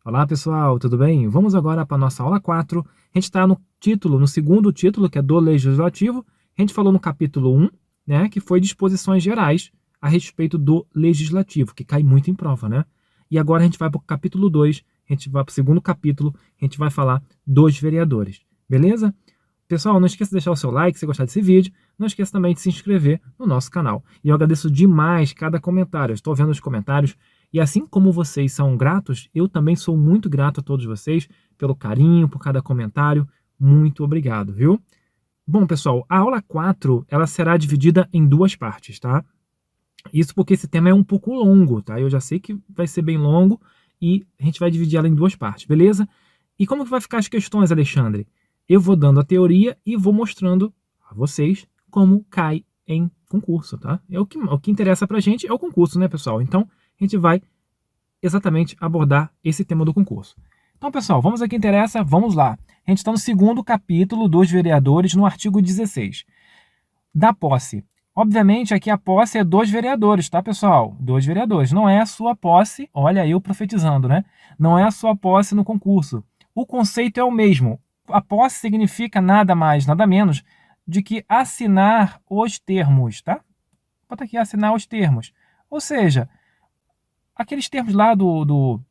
Olá pessoal, tudo bem? Vamos agora para a nossa aula 4. A gente está no segundo título, que é do Legislativo. A gente falou no capítulo 1, né, que foi disposições gerais a respeito do Legislativo, que cai muito em prova, né? E agora a gente vai para o capítulo 2, a gente vai para o segundo capítulo, a gente vai falar dos vereadores, beleza? Pessoal, não esqueça de deixar o seu like se gostar desse vídeo. Não esqueça também de se inscrever no nosso canal. E eu agradeço demais cada comentário. Eu estou vendo os comentários. E assim como vocês são gratos, eu também sou muito grato a todos vocês pelo carinho, por cada comentário. Muito obrigado, viu? Bom, pessoal, a aula 4 ela será dividida em duas partes, tá? Isso porque esse tema é um pouco longo, tá? Eu já sei que vai ser bem longo e a gente vai dividir ela em duas partes, beleza? E como que vai ficar as questões, Alexandre? Eu vou dando a teoria e vou mostrando a vocês como cai em concurso, tá? O que interessa pra gente é o concurso, né, pessoal? Então, a gente vai exatamente abordar esse tema do concurso. Então, pessoal, vamos ao que interessa, vamos lá. A gente está no segundo capítulo dos vereadores, no artigo 16. Da posse. Obviamente, aqui a posse é dos vereadores, tá, pessoal? Dos vereadores. Não é a sua posse, olha eu profetizando, né? Não é a sua posse no concurso. O conceito é o mesmo. A posse significa nada mais, nada menos de que assinar os termos, tá? Bota aqui, assinar os termos. Ou seja, aqueles termos lá do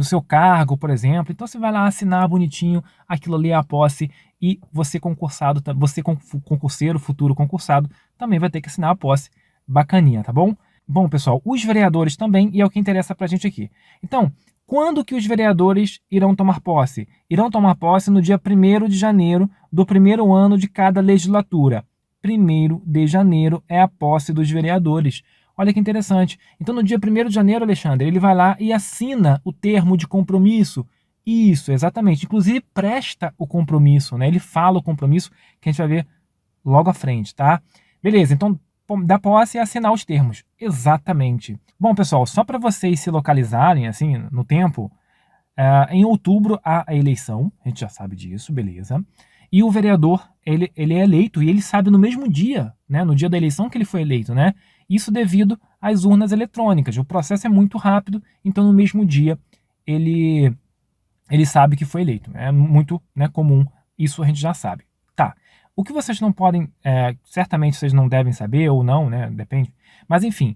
seu cargo, por exemplo. Então você vai lá assinar bonitinho, aquilo ali é a posse e você concursado, você concurseiro, futuro concursado, também vai ter que assinar a posse. Bacaninha, tá bom? Bom, pessoal, os vereadores também, e é o que interessa pra gente aqui. Então, quando que os vereadores irão tomar posse? Irão tomar posse no dia 1º de janeiro do primeiro ano de cada legislatura. 1º de janeiro é a posse dos vereadores. Olha que interessante. Então, no dia 1º de janeiro, Alexandre, ele vai lá e assina o termo de compromisso. Isso, exatamente. Inclusive, presta o compromisso, né? Ele fala o compromisso que a gente vai ver logo à frente, tá? Beleza, então, da posse é assinar os termos. Exatamente. Bom, pessoal, só para vocês se localizarem, assim, no tempo, em outubro há a eleição, a gente já sabe disso, beleza. E o vereador, ele é eleito e ele sabe no mesmo dia, né? No dia da eleição que ele foi eleito, né? Isso devido às urnas eletrônicas. O processo é muito rápido, então no mesmo dia ele sabe que foi eleito. É muito, né, comum, isso a gente já sabe. Tá. O que vocês não podem, certamente vocês não devem saber ou não, né? Depende. Mas enfim,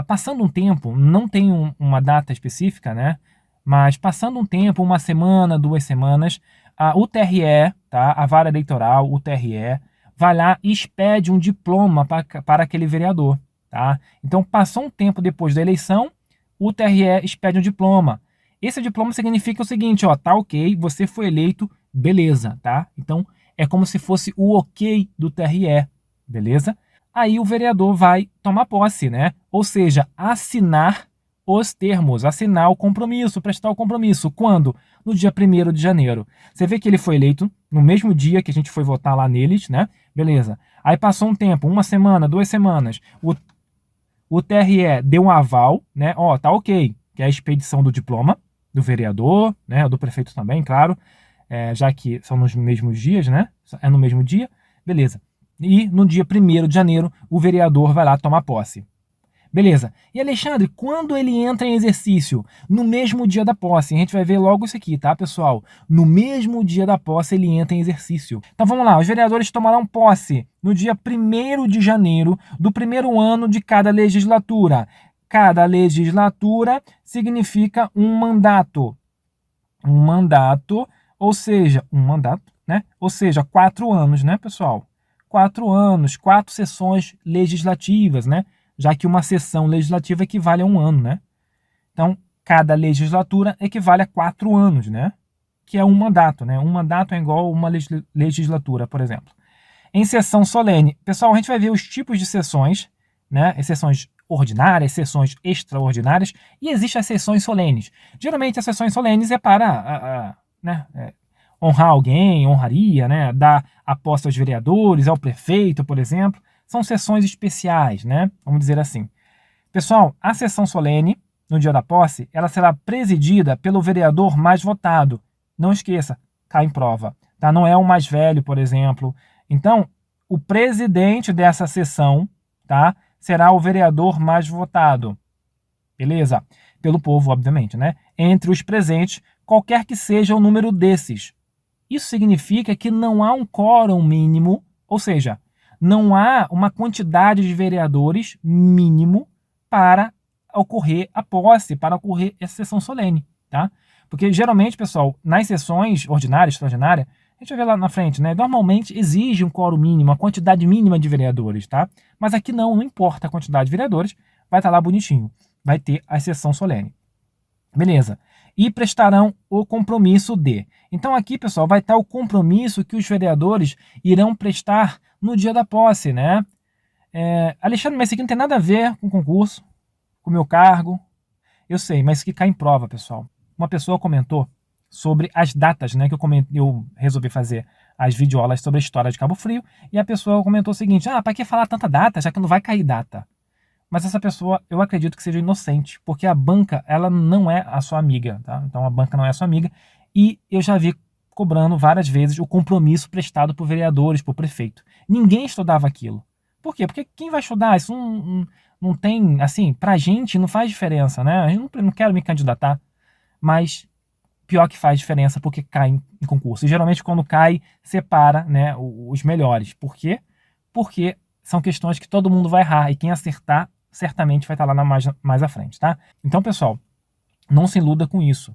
passando um tempo, não tem uma data específica, né? Mas passando um tempo, uma semana, 2 semanas, o TRE, tá? A vara eleitoral, o TRE, vai lá e expede um diploma para aquele vereador. Tá? Então, passou um tempo depois da eleição, o TRE expede um diploma. Esse diploma significa o seguinte, ó, tá ok, você foi eleito, beleza, tá? Então, é como se fosse o ok do TRE, beleza? Aí o vereador vai tomar posse, né? Ou seja, assinar os termos, assinar o compromisso, prestar o compromisso. Quando? No dia 1º de janeiro. Você vê que ele foi eleito no mesmo dia que a gente foi votar lá neles, né? Beleza. Aí passou um tempo, uma semana, 2 semanas, o TRE deu um aval, né? Ó, tá ok, que é a expedição do diploma do vereador, né? Do prefeito também, claro, já que são nos mesmos dias, né? É no mesmo dia, beleza. E no dia 1º de janeiro, o vereador vai lá tomar posse. Beleza. E Alexandre, quando ele entra em exercício? No mesmo dia da posse. A gente vai ver logo isso aqui, tá, pessoal? No mesmo dia da posse ele entra em exercício. Então vamos lá, os vereadores tomarão posse no dia 1º de janeiro do primeiro ano de cada legislatura. Cada legislatura significa um mandato. Um mandato, ou seja, um mandato, né? Ou seja, 4 anos, né, pessoal? 4 anos, 4 sessões legislativas, né? Já que uma sessão legislativa equivale a um ano, né? Então, cada legislatura equivale a 4 anos, né? Que é um mandato, né? Um mandato é igual a uma legislatura, por exemplo. Em sessão solene, pessoal, a gente vai ver os tipos de sessões, né? Sessões ordinárias, sessões extraordinárias, e existem as sessões solenes. Geralmente, as sessões solenes é para honrar alguém, honraria, né? Dar a posse aos vereadores, ao prefeito, por exemplo. São sessões especiais, né? Vamos dizer assim. Pessoal, a sessão solene, no dia da posse, ela será presidida pelo vereador mais votado. Não esqueça, cai em prova. Tá? Não é o mais velho, por exemplo. Então, o presidente dessa sessão, tá, será o vereador mais votado. Beleza? pelo povo, obviamente, né? Entre os presentes, qualquer que seja o número desses. Isso significa que não há um quórum mínimo, ou seja, não há uma quantidade de vereadores mínimo para ocorrer a posse, para ocorrer essa sessão solene, tá? Porque geralmente, pessoal, nas sessões ordinárias, extraordinárias, a gente vai ver lá na frente, né? Normalmente exige um quórum mínimo, uma quantidade mínima de vereadores, tá? Mas aqui não importa a quantidade de vereadores, vai estar lá bonitinho, vai ter a sessão solene. Beleza. E prestarão o compromisso de. Então aqui, pessoal, vai estar o compromisso que os vereadores irão prestar no dia da posse, né? Alexandre, mas isso aqui não tem nada a ver com concurso, com o meu cargo. Eu sei, mas isso aqui cai em prova, pessoal. Uma pessoa comentou sobre as datas, né? Que eu resolvi fazer as videoaulas sobre a história de Cabo Frio. E a pessoa comentou o seguinte: para que falar tanta data, já que não vai cair data? Mas essa pessoa, eu acredito que seja inocente, porque a banca, ela não é a sua amiga, tá? Então a banca não é a sua amiga, e eu já vi cobrando várias vezes o compromisso prestado por vereadores, por prefeito. Ninguém estudava aquilo. Por quê? Porque quem vai estudar? Isso não tem, assim, pra gente não faz diferença, né? A gente não quero me candidatar, mas pior que faz diferença porque cai em concurso. E geralmente quando cai, separa, né, os melhores. Por quê? Porque são questões que todo mundo vai errar, e quem acertar certamente vai estar lá mais à frente, tá? Então, pessoal, não se iluda com isso.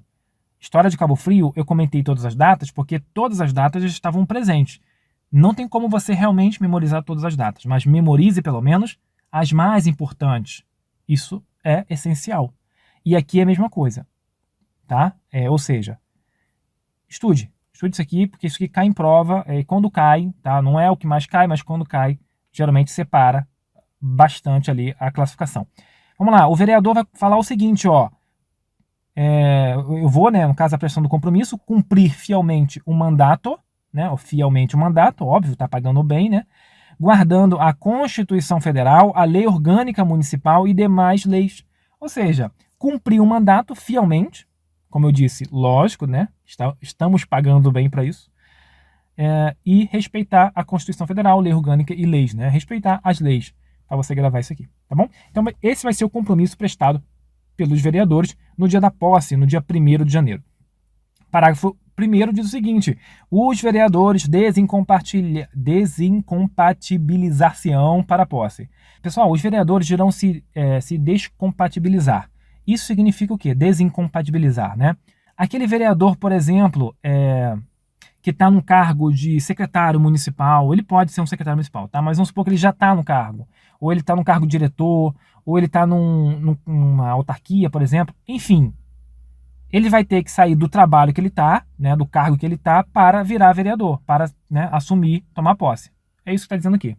História de Cabo Frio, eu comentei todas as datas, porque todas as datas já estavam presentes. Não tem como você realmente memorizar todas as datas, mas memorize pelo menos as mais importantes. Isso é essencial. E aqui é a mesma coisa, tá? Ou seja, estude isso aqui, porque isso aqui cai em prova, e quando cai, tá? Não é o que mais cai, mas quando cai, geralmente separa bastante ali a classificação. Vamos lá, o vereador vai falar o seguinte, ó. Eu vou, né, no caso da prestação do compromisso, cumprir fielmente o mandato, né, fielmente o mandato, óbvio, tá pagando bem, né, guardando a Constituição Federal, a Lei Orgânica Municipal e demais leis. Ou seja, cumprir o mandato fielmente, como eu disse, lógico, né, estamos pagando bem para isso, e respeitar a Constituição Federal, Lei Orgânica e leis, né, respeitar as leis, para você gravar isso aqui, tá bom? Então esse vai ser o compromisso prestado pelos vereadores no dia da posse, no dia 1º de janeiro. Parágrafo 1º diz o seguinte: os vereadores desincompatibilizar-se-ão para a posse. Pessoal, os vereadores irão se descompatibilizar. Isso significa o quê? Desincompatibilizar, né? Aquele vereador, por exemplo, que está no cargo de secretário municipal, ele pode ser um secretário municipal, tá? Mas vamos supor que ele já está no cargo, ou ele está no cargo de diretor, ou ele está numa autarquia, por exemplo. Enfim, ele vai ter que sair do trabalho que ele está, né, do cargo que ele está, para virar vereador, para, né, assumir, tomar posse. É isso que está dizendo aqui.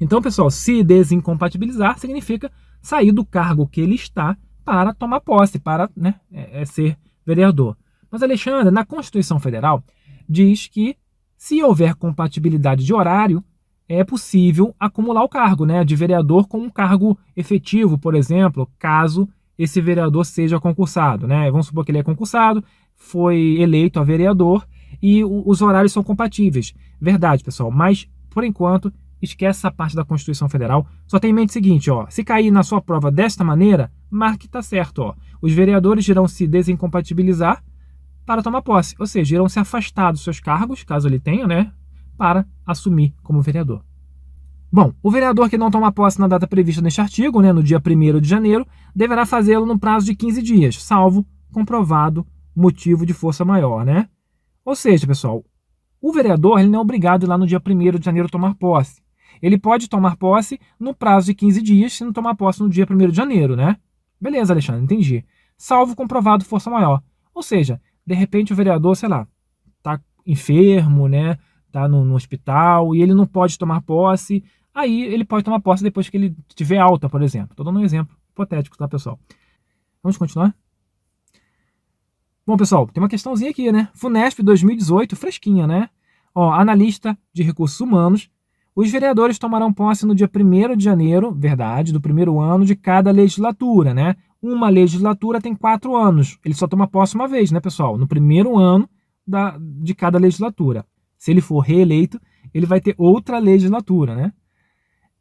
Então, pessoal, se desincompatibilizar significa sair do cargo que ele está para tomar posse, para, né, ser vereador. Mas, Alexandre, na Constituição Federal diz que se houver compatibilidade de horário, é possível acumular o cargo, né, de vereador com um cargo efetivo, por exemplo, caso esse vereador seja concursado, né? Vamos supor que ele é concursado, foi eleito a vereador e os horários são compatíveis. Verdade, pessoal, mas por enquanto esquece essa parte da Constituição Federal. Só tem em mente o seguinte, ó, se cair na sua prova desta maneira, marque que tá certo, ó. Os vereadores irão se desincompatibilizar para tomar posse, ou seja, irão se afastar dos seus cargos, caso ele tenha, né, para assumir como vereador. Bom, o vereador que não toma posse na data prevista neste artigo, né, no dia 1º de janeiro, deverá fazê-lo no prazo de 15 dias, salvo comprovado motivo de força maior, né? Ou seja, pessoal, o vereador ele não é obrigado a ir lá no dia 1º de janeiro tomar posse. Ele pode tomar posse no prazo de 15 dias, se não tomar posse no dia 1º de janeiro, né? Beleza, Alexandre, entendi. Salvo comprovado força maior. Ou seja, de repente o vereador, sei lá, tá enfermo, né? Tá no hospital e ele não pode tomar posse. Aí ele pode tomar posse depois que ele tiver alta, por exemplo. Estou dando um exemplo hipotético, tá, pessoal? Vamos continuar? Bom, pessoal, tem uma questãozinha aqui, né? FUNESP 2018, fresquinha, né? Ó, analista de recursos humanos. Os vereadores tomarão posse no dia 1º de janeiro, verdade, do primeiro ano de cada legislatura, né? Uma legislatura tem 4 anos. Ele só toma posse uma vez, né, pessoal? No primeiro ano de cada legislatura. Se ele for reeleito, ele vai ter outra legislatura, né?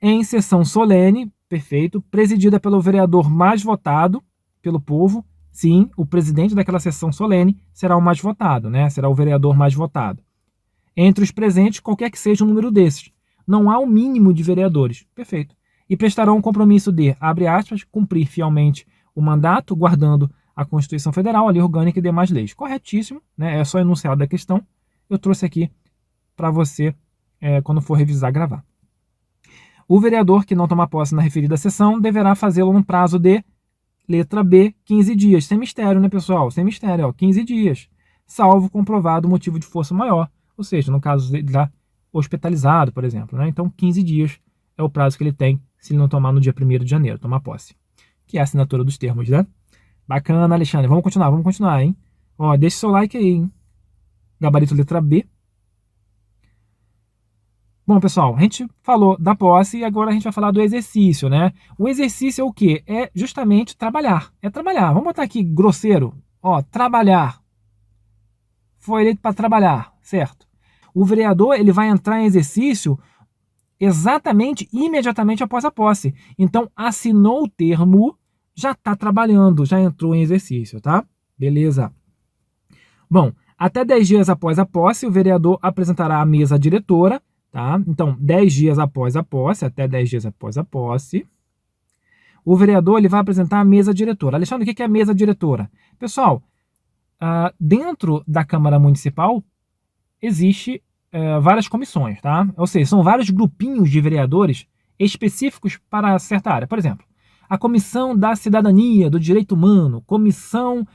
Em sessão solene, perfeito, presidida pelo vereador mais votado pelo povo, sim, o presidente daquela sessão solene será o mais votado, né? Será o vereador mais votado. Entre os presentes, qualquer que seja o número desses. Não há o mínimo de vereadores. Perfeito. E prestarão um compromisso de, abre aspas, cumprir fielmente o mandato, guardando a Constituição Federal, a lei orgânica e demais leis. Corretíssimo, né? É só enunciado da questão. Eu trouxe aqui para você, quando for revisar, gravar. O vereador que não tomar posse na referida sessão deverá fazê-lo no prazo de, letra B, 15 dias. Sem mistério, né, pessoal? Sem mistério, 15 dias. Salvo comprovado motivo de força maior. Ou seja, no caso dele lá, hospitalizado, por exemplo, né? Então, 15 dias é o prazo que ele tem se ele não tomar no dia 1º de janeiro, tomar posse. Que é a assinatura dos termos, né? Bacana, Alexandre. Vamos continuar, hein? Ó, deixa o seu like aí, hein? Gabarito letra B. Bom, pessoal, a gente falou da posse e agora a gente vai falar do exercício, né? O exercício é o quê? É justamente trabalhar. É trabalhar. Vamos botar aqui grosseiro. Ó, trabalhar. Foi eleito para trabalhar, certo? O vereador, ele vai entrar em exercício exatamente, imediatamente após a posse. Então, assinou o termo, já está trabalhando, já entrou em exercício, tá? Beleza. Bom, até 10 dias após a posse, o vereador apresentará à mesa diretora, tá? Então, 10 dias após a posse, até 10 dias após a posse, o vereador ele vai apresentar a mesa diretora. Alexandre, o que é a mesa diretora? Pessoal, dentro da Câmara Municipal existe várias comissões, tá? Ou seja, são vários grupinhos de vereadores específicos para certa área. Por exemplo, a Comissão da Cidadania, do Direito Humano, Comissão,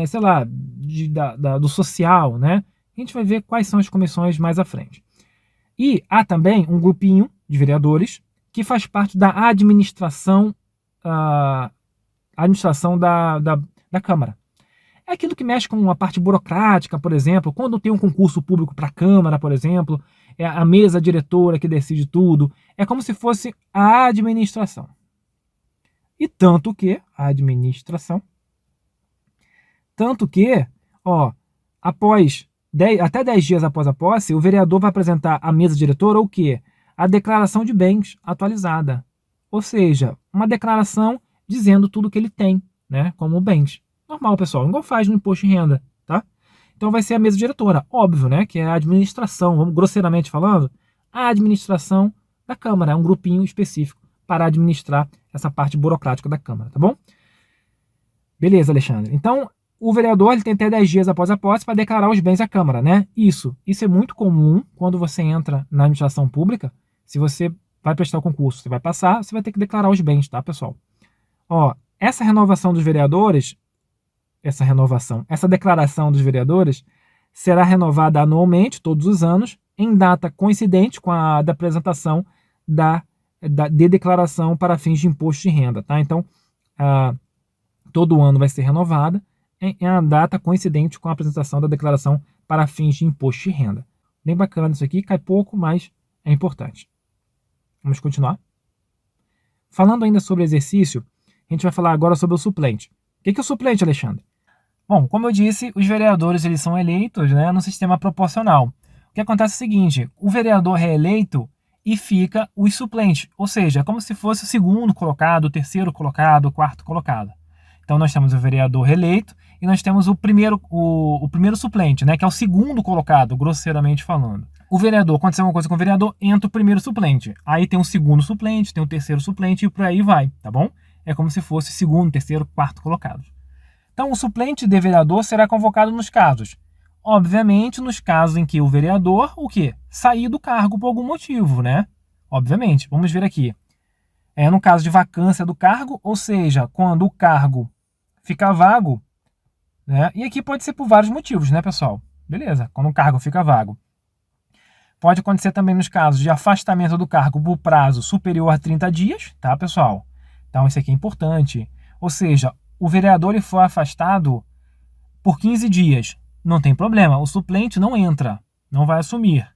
sei lá, do Social, né? A gente vai ver quais são as comissões mais à frente. E há também um grupinho de vereadores que faz parte da administração, da Câmara. É aquilo que mexe com a parte burocrática, por exemplo, quando tem um concurso público para a Câmara, por exemplo, é a mesa diretora que decide tudo. É como se fosse a administração. E tanto que, até 10 dias após a posse, o vereador vai apresentar à mesa diretora o quê? A declaração de bens atualizada. Ou seja, uma declaração dizendo tudo que ele tem, né, como bens. Normal, pessoal, igual faz no imposto de renda, tá? Então vai ser a mesa diretora, óbvio, né, que é a administração, vamos grosseiramente falando, a administração da Câmara, é um grupinho específico para administrar essa parte burocrática da Câmara, tá bom? Beleza, Alexandre. Então, o vereador ele tem até 10 dias após a posse para declarar os bens à Câmara, né? Isso é muito comum quando você entra na administração pública. Se você vai prestar o concurso, você vai passar, você vai ter que declarar os bens, tá, pessoal? Ó, essa renovação dos vereadores, essa declaração dos vereadores será renovada anualmente, todos os anos, em data coincidente com a da apresentação de declaração para fins de imposto de renda, tá? Então, todo ano vai ser renovada em a data coincidente com a apresentação da declaração para fins de imposto de renda. Bem bacana isso aqui, cai pouco, mas é importante. Vamos continuar? Falando ainda sobre exercício, a gente vai falar agora sobre o suplente. O que é o suplente, Alexandre? Bom, como eu disse, os vereadores eles são eleitos, né, no sistema proporcional. O que acontece é o seguinte, o vereador é eleito e fica os suplentes, ou seja, é como se fosse o segundo colocado, o terceiro colocado, o quarto colocado. Então nós temos o vereador eleito e nós temos o primeiro suplente, né, que é o segundo colocado, grosseiramente falando. O vereador, aconteceu uma coisa com o vereador, entra o primeiro suplente. Aí tem o segundo suplente, tem o terceiro suplente e por aí vai, tá bom? É como se fosse segundo, terceiro, quarto colocado. Então o suplente de vereador será convocado nos casos. Obviamente, nos casos em que o vereador, o quê? Sair do cargo por algum motivo, né? Obviamente. Vamos ver aqui. No caso de vacância do cargo, ou seja, quando o cargo fica vago, né? E aqui pode ser por vários motivos, né, pessoal? Beleza, quando o cargo fica vago. Pode acontecer também nos casos de afastamento do cargo por prazo superior a 30 dias, tá, pessoal? Então, isso aqui é importante. Ou seja, o vereador ele foi afastado por 15 dias. Não tem problema, o suplente não entra, não vai assumir.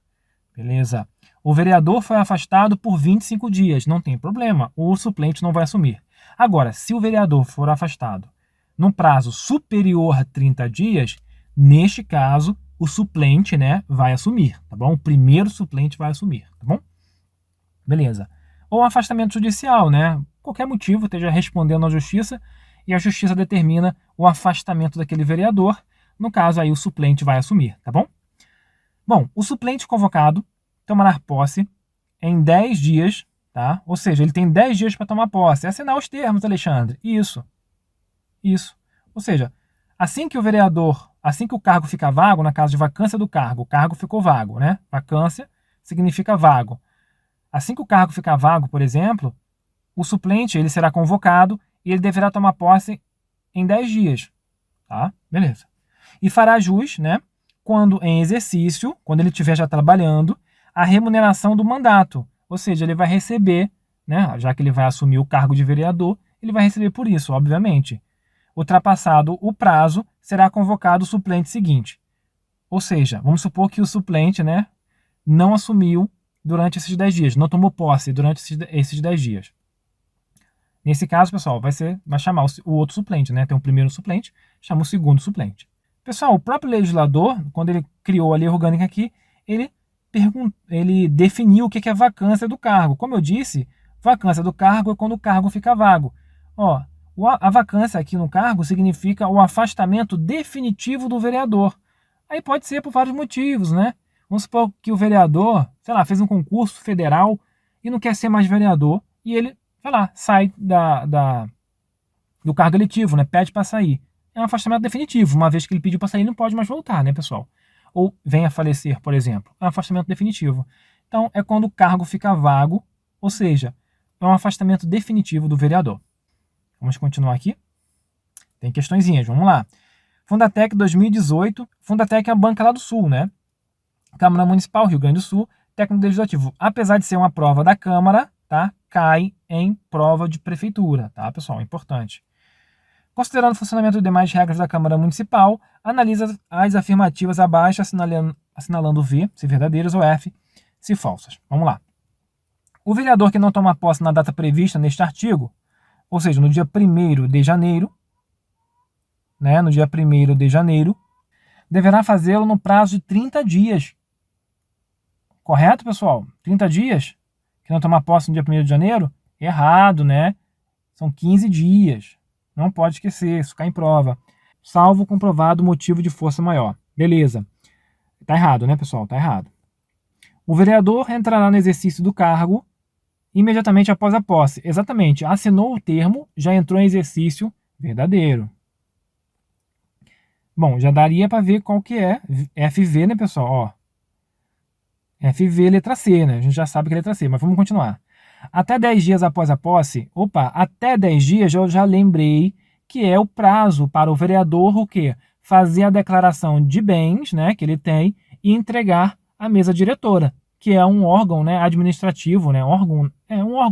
Beleza? O vereador foi afastado por 25 dias. Não tem problema, o suplente não vai assumir. Agora, se o vereador for afastado num prazo superior a 30 dias, neste caso, o suplente, né, vai assumir, tá bom? O primeiro suplente vai assumir, tá bom? Beleza. Ou afastamento judicial, né? Qualquer motivo, esteja respondendo à justiça e a justiça determina o afastamento daquele vereador. No caso, aí o suplente vai assumir, tá bom? Bom, o suplente convocado tomará posse em 10 dias, tá? Ou seja, ele tem 10 dias para tomar posse. É assinar os termos, Alexandre. Isso. Ou seja, assim que o cargo fica vago, na caso de vacância do cargo, o cargo ficou vago, né? Vacância significa vago. Assim que o cargo ficar vago, por exemplo, o suplente ele será convocado e ele deverá tomar posse em 10 dias, tá? Beleza. E fará jus, né? Quando em exercício, quando ele estiver já trabalhando, a remuneração do mandato. Ou seja, ele vai receber, né? Já que ele vai assumir o cargo de vereador, ele vai receber por isso, obviamente. Ultrapassado o prazo, será convocado o suplente seguinte. Ou seja, vamos supor que o suplente, né, não assumiu durante esses 10 dias, não tomou posse durante esses 10 dias. Nesse caso, pessoal, vai chamar o outro suplente, né? Tem um primeiro suplente, chama o segundo suplente. Pessoal, o próprio legislador, quando ele criou a lei orgânica aqui, ele definiu o que é vacância do cargo. Como eu disse, vacância do cargo é quando o cargo fica vago. Ó, a vacância aqui no cargo significa o afastamento definitivo do vereador. Aí pode ser por vários motivos, né? Vamos supor que o vereador, sei lá, fez um concurso federal e não quer ser mais vereador e ele, sei lá, sai do cargo eletivo, né? Pede para sair. É um afastamento definitivo. Uma vez que ele pediu para sair, ele não pode mais voltar, né, pessoal? Ou vem a falecer, por exemplo. É um afastamento definitivo. Então, é quando o cargo fica vago, ou seja, é um afastamento definitivo do vereador. Vamos continuar aqui. Tem questõezinhas, vamos lá. Fundatec 2018. Fundatec é a banca lá do Sul, né? Câmara Municipal, Rio Grande do Sul, técnico legislativo. Apesar de ser uma prova da Câmara, tá? Cai em prova de prefeitura, tá, pessoal? Importante. Considerando o funcionamento de demais regras da Câmara Municipal, analisa as afirmativas abaixo, assinalando V, se verdadeiras, ou F, se falsas. Vamos lá. O vereador que não toma posse na data prevista neste artigo, ou seja, no dia 1º de janeiro, né, no dia 1º de janeiro, deverá fazê-lo no prazo de 30 dias. Correto, pessoal? 30 dias? Que não tomar posse no dia 1º de janeiro? Errado, né? São 15 dias. Não pode esquecer, isso cai em prova. Salvo comprovado motivo de força maior. Beleza. Tá errado, né, pessoal? Tá errado. O vereador entrará no exercício do cargo imediatamente após a posse. Exatamente. Assinou o termo, já entrou em exercício verdadeiro. Bom, já daria para ver qual que é. FV, né, pessoal? Ó. FV, letra C, né? A gente já sabe que é letra C, mas vamos continuar. Até 10 dias após a posse, até 10 dias eu já lembrei que é o prazo para o vereador o quê? Fazer a declaração de bens, né, que ele tem e entregar à mesa diretora, que é um órgão, né, administrativo, né, um órgão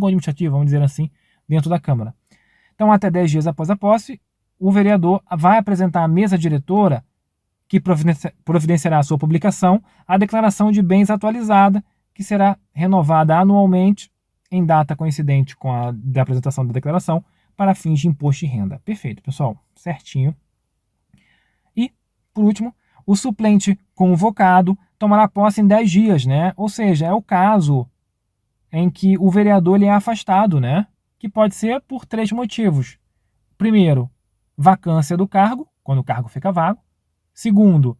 administrativo, vamos dizer assim, dentro da Câmara. Então, até 10 dias após a posse, o vereador vai apresentar à mesa diretora, que providenciará a sua publicação, a declaração de bens atualizada, que será renovada anualmente em data coincidente com a da apresentação da declaração, para fins de imposto de renda. Perfeito, pessoal. Certinho. E, por último, o suplente convocado tomará posse em 10 dias, né? Ou seja, é o caso em que o vereador ele é afastado, né? Que pode ser por 3 motivos. Primeiro, vacância do cargo, quando o cargo fica vago. Segundo,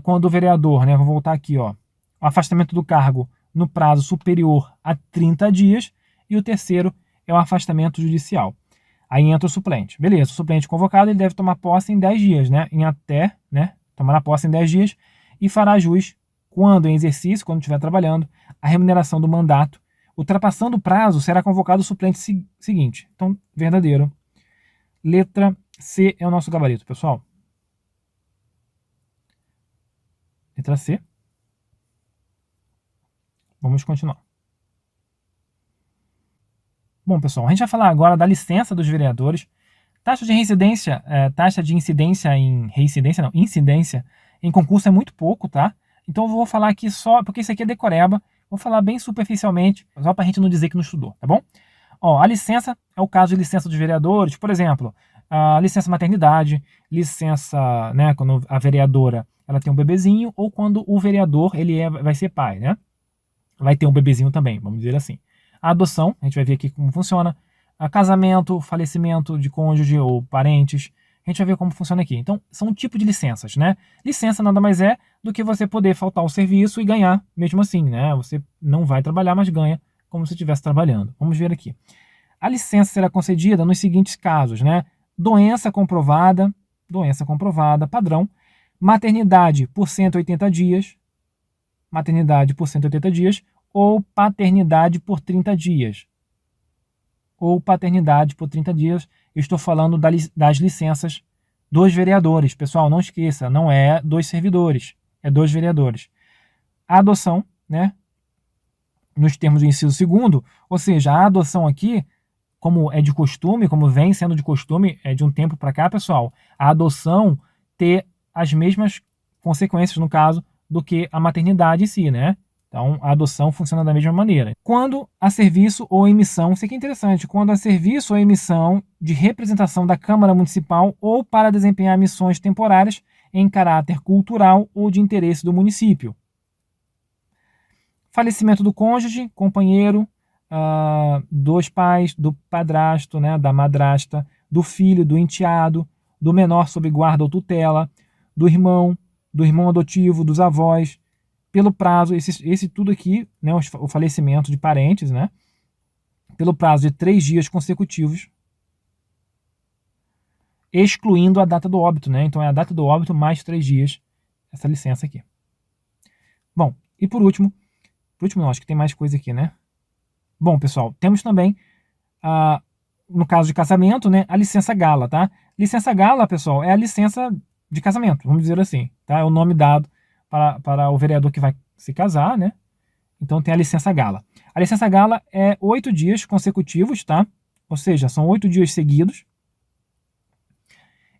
quando o vereador, né? Vou voltar aqui, ó. O afastamento do cargo no prazo superior a 30 dias. E o terceiro é o afastamento judicial. Aí entra o suplente. Beleza, o suplente convocado ele deve tomar posse em 10 dias, né? Tomará posse em 10 dias e fará jus, quando em exercício, quando estiver trabalhando, a remuneração do mandato. Ultrapassando o prazo, será convocado o suplente seguinte. Então, verdadeiro. Letra C é o nosso gabarito, pessoal. Letra C. Vamos continuar. Bom, pessoal, a gente vai falar agora da licença dos vereadores. Taxa de incidência em concurso é muito pouco, tá? Então eu vou falar aqui só, porque isso aqui é decoreba, vou falar bem superficialmente, só para a gente não dizer que não estudou, tá bom? Ó, a licença é o caso de licença dos vereadores, por exemplo, a licença maternidade, licença, né, quando a vereadora ela tem um bebezinho, ou quando o vereador vai ser pai, né? Vai ter um bebezinho também, vamos dizer assim. A adoção, a gente vai ver aqui como funciona. casamento, falecimento de cônjuge ou parentes. A gente vai ver como funciona aqui. Então, são um tipo de licenças, né? Licença nada mais é do que você poder faltar ao serviço e ganhar mesmo assim, né? Você não vai trabalhar, mas ganha como se estivesse trabalhando. Vamos ver aqui. A licença será concedida nos seguintes casos, né? Doença comprovada, padrão. Maternidade por 180 dias, ou paternidade por 30 dias. Eu estou falando das licenças dos vereadores. Pessoal, não esqueça, não é dos servidores, é dos vereadores. A adoção, né? Nos termos do inciso 2º, ou seja, a adoção aqui, como é de costume, como vem sendo de costume de um tempo para cá, pessoal, a adoção ter as mesmas consequências, no caso, do que a maternidade em si, né? Então, a adoção funciona da mesma maneira. Quando a serviço ou emissão, isso aqui é interessante, quando a serviço ou emissão de representação da Câmara Municipal ou para desempenhar missões temporárias em caráter cultural ou de interesse do município. Falecimento do cônjuge, companheiro, dos pais, do padrasto, né, da madrasta, do filho, do enteado, do menor sob guarda ou tutela, do irmão adotivo, dos avós, pelo prazo, esse tudo aqui, né, o falecimento de parentes, né, pelo prazo de 3 dias consecutivos, excluindo a data do óbito, né, então é a data do óbito mais 3 dias, essa licença aqui. Bom, e por último não, acho que tem mais coisa aqui, né. Bom, pessoal, temos também, no caso de casamento, né, a licença gala, tá? Licença gala, pessoal, é a licença de casamento, vamos dizer assim, tá? É o nome dado para o vereador que vai se casar, né? Então tem a licença gala. A licença gala é 8 dias consecutivos, tá? Ou seja, são 8 dias seguidos,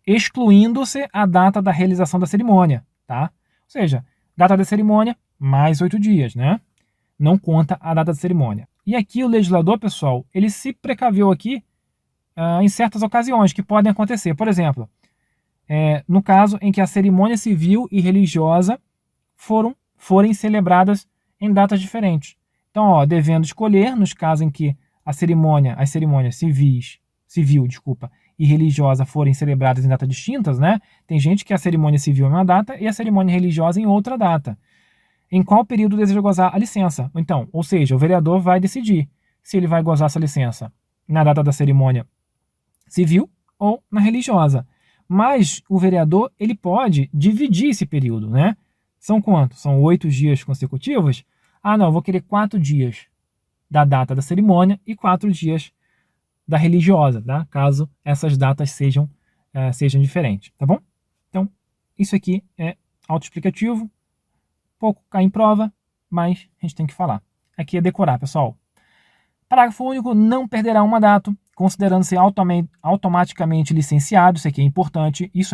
excluindo-se a data da realização da cerimônia, tá? Ou seja, data da cerimônia mais 8 dias, né? Não conta a data da cerimônia. E aqui o legislador, pessoal, ele se precaveu aqui em certas ocasiões que podem acontecer. Por exemplo, no caso em que a cerimônia civil e religiosa forem celebradas em datas diferentes. Então, devendo escolher, nos casos em que as cerimônias civil e religiosa forem celebradas em datas distintas, né? Tem gente que a cerimônia civil é uma data e a cerimônia religiosa em outra data. Em qual período deseja gozar a licença? Então, ou seja, o vereador vai decidir se ele vai gozar essa licença na data da cerimônia civil ou na religiosa. Mas o vereador ele pode dividir esse período, né? São quantos? São 8 dias consecutivos? Não, eu vou querer 4 dias da data da cerimônia e 4 dias da religiosa, tá? Caso essas datas sejam diferentes, tá bom? Então, isso aqui é autoexplicativo, pouco cai em prova, mas a gente tem que falar. Aqui é decorar, pessoal. Parágrafo único, não perderá um mandato, considerando-se automaticamente licenciado, isso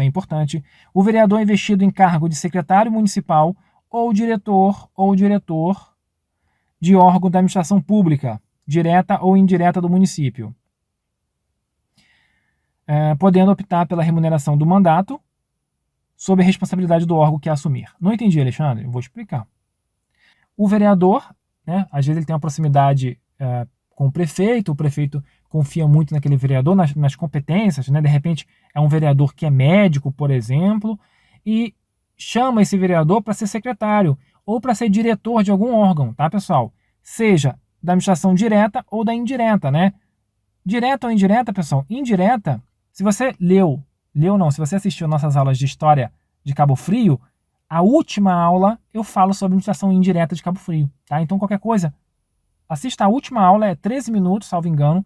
é importante, o vereador investido em cargo de secretário municipal ou diretor de órgão da administração pública, direta ou indireta do município, podendo optar pela remuneração do mandato sob a responsabilidade do órgão que assumir. Não entendi, Alexandre? Eu vou explicar. O vereador, né, às vezes ele tem uma proximidade com o prefeito confia muito naquele vereador, nas competências, né? De repente é um vereador que é médico, por exemplo, e chama esse vereador para ser secretário ou para ser diretor de algum órgão, tá, pessoal? Seja da administração direta ou da indireta, né? Direta ou indireta, pessoal? Indireta, se você se você assistiu nossas aulas de história de Cabo Frio, a última aula eu falo sobre administração indireta de Cabo Frio, tá? Então qualquer coisa, assista a última aula, é 13 minutos, salvo engano,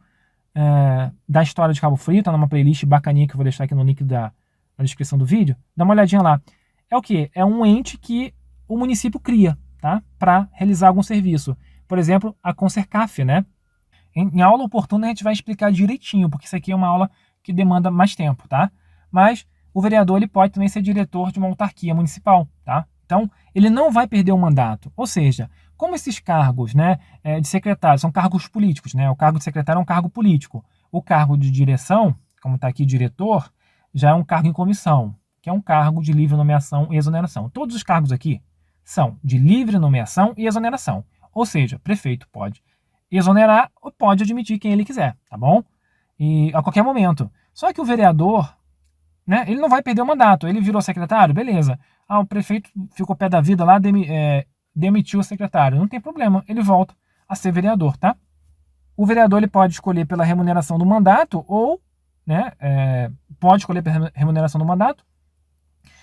da história de Cabo Frio, tá numa playlist bacaninha que eu vou deixar aqui no link na descrição do vídeo. Dá uma olhadinha lá. É o quê? É um ente que o município cria, tá? Para realizar algum serviço. Por exemplo, a Concercaf, né? Em aula oportuna a gente vai explicar direitinho, porque isso aqui é uma aula que demanda mais tempo, tá? Mas o vereador ele pode também ser diretor de uma autarquia municipal, tá? Então, ele não vai perder o mandato. Ou seja, como esses cargos, né, de secretário são cargos políticos, né? O cargo de secretário é um cargo político. O cargo de direção, como está aqui diretor, já é um cargo em comissão, que é um cargo de livre nomeação e exoneração. Todos os cargos aqui são de livre nomeação e exoneração. Ou seja, prefeito pode exonerar ou pode admitir quem ele quiser, tá bom? e a qualquer momento. Só que o vereador, né, ele não vai perder o mandato. Ele virou secretário, beleza. O prefeito ficou pé da vida lá, demitiu o secretário. Não tem problema, ele volta a ser vereador, tá? O vereador ele pode escolher pela remuneração do mandato ou, né, pode escolher pela remuneração do mandato,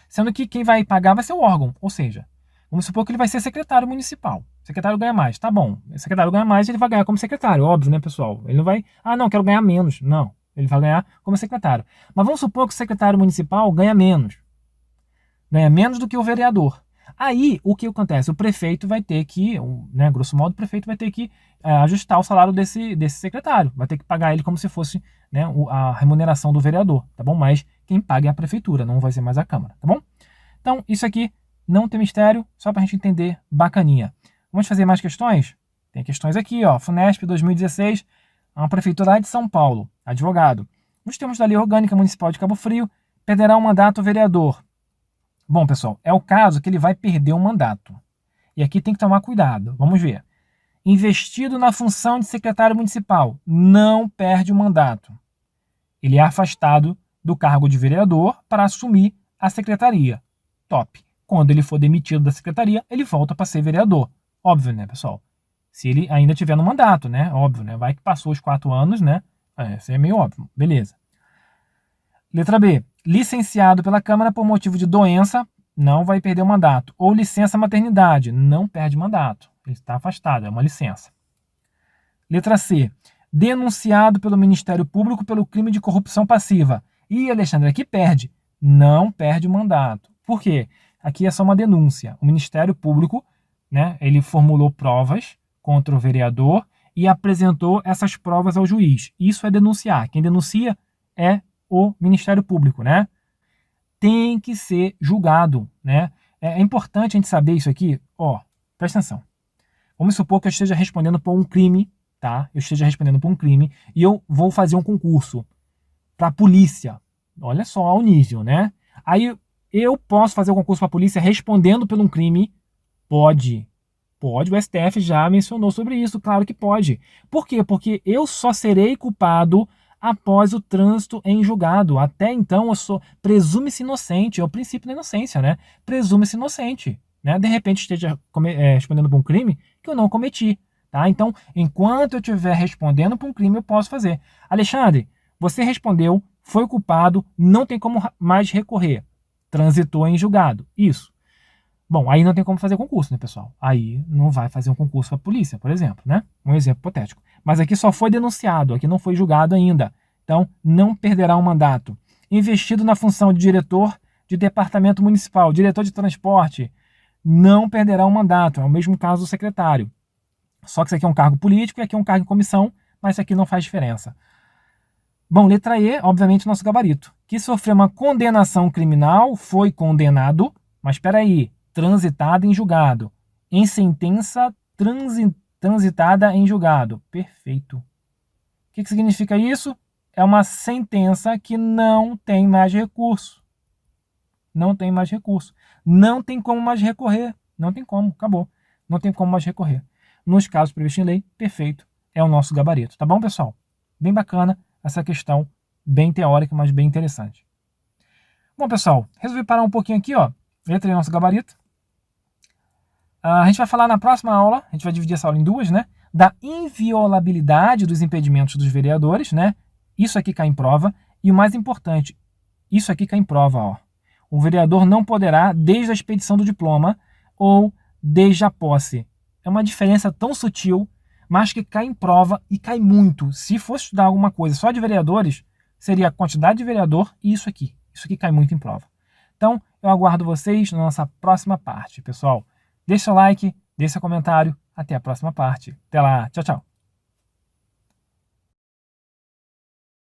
sendo que quem vai pagar vai ser o órgão. Ou seja, vamos supor que ele vai ser secretário municipal. O secretário ganha mais, tá bom. O secretário ganha mais, ele vai ganhar como secretário, óbvio, né, pessoal? Ele não vai, não, quero ganhar menos. Não, ele vai ganhar como secretário. Mas vamos supor que o secretário municipal ganha menos. Ganha menos do que o vereador. Aí, o que acontece? O prefeito vai ter que, né, grosso modo, o prefeito vai ter que ajustar o salário desse secretário. Vai ter que pagar ele como se fosse, né, a remuneração do vereador, tá bom? Mas quem paga é a prefeitura, não vai ser mais a Câmara, tá bom? Então, isso aqui não tem mistério, só pra gente entender, bacaninha. Vamos fazer mais questões? Tem questões aqui, ó. FUNESP 2016, uma prefeitura lá de São Paulo, advogado. Nos termos da Lei Orgânica Municipal de Cabo Frio, perderá o mandato o vereador. Bom, pessoal, é o caso que ele vai perder o mandato. E aqui tem que tomar cuidado. Vamos ver. Investido na função de secretário municipal, não perde o mandato. Ele é afastado do cargo de vereador para assumir a secretaria. Top. Quando ele for demitido da secretaria, ele volta para ser vereador. Óbvio, né, pessoal? Se ele ainda tiver no mandato, né? Óbvio, né? Vai que passou os 4 anos, né? Isso é meio óbvio. Beleza. Letra B. Licenciado pela Câmara por motivo de doença, não vai perder o mandato. Ou licença maternidade, não perde mandato. Ele está afastado, é uma licença. Letra C. Denunciado pelo Ministério Público pelo crime de corrupção passiva. E Alexandre, aqui perde. Não perde o mandato. Por quê? Aqui é só uma denúncia. O Ministério Público, né, ele formulou provas contra o vereador e apresentou essas provas ao juiz. Isso é denunciar. Quem denuncia é o Ministério Público, né? Tem que ser julgado, né? É importante a gente saber isso aqui. Ó, presta atenção. Vamos supor que eu esteja respondendo por um crime, tá? Eu esteja respondendo por um crime e eu vou fazer um concurso para a polícia. Olha só o nível, né? Aí eu posso fazer o concurso para a polícia respondendo por um crime? Pode. Pode, o STF já mencionou sobre isso, claro que pode. Por quê? Porque eu só serei culpado após o trânsito em julgado. Até então, presume-se inocente, é o princípio da inocência, né? Presume-se inocente, né? De repente esteja respondendo por um crime que eu não cometi, tá? Então, enquanto eu estiver respondendo por um crime, eu posso fazer. Alexandre, você respondeu, foi culpado, não tem como mais recorrer. Transitou em julgado. Isso. Bom, aí não tem como fazer concurso, né, pessoal? Aí não vai fazer um concurso para a polícia, por exemplo, né? Um exemplo hipotético. Mas aqui só foi denunciado, aqui não foi julgado ainda. Então, não perderá o mandato. Investido na função de diretor de departamento municipal, diretor de transporte, não perderá o mandato. É o mesmo caso do secretário. Só que isso aqui é um cargo político e aqui é um cargo em comissão, mas isso aqui não faz diferença. Bom, letra E, obviamente, nosso gabarito. Que sofreu uma condenação criminal, foi condenado, mas espera aí, transitada em julgado. Em sentença transitada em julgado. Perfeito. O que significa isso? É uma sentença que não tem mais recurso. Não tem mais recurso. Não tem como mais recorrer. Não tem como, acabou. Não tem como mais recorrer. Nos casos previstos em lei, perfeito. É o nosso gabarito. Tá bom, pessoal? Bem bacana essa questão, bem teórica, mas bem interessante. Bom, pessoal, resolvi parar um pouquinho aqui, ó. Letra E, nosso gabarito. A gente vai falar na próxima aula, a gente vai dividir essa aula em duas, né? Da inviolabilidade dos impedimentos dos vereadores, né? Isso aqui cai em prova. E o mais importante, isso aqui cai em prova, ó. O vereador não poderá, desde a expedição do diploma ou desde a posse. É uma diferença tão sutil, mas que cai em prova e cai muito. Se fosse estudar alguma coisa só de vereadores, seria a quantidade de vereador e isso aqui. Isso aqui cai muito em prova. Então, eu aguardo vocês na nossa próxima parte, pessoal. Deixe seu like, deixe seu comentário. Até a próxima parte. Até lá. Tchau, tchau.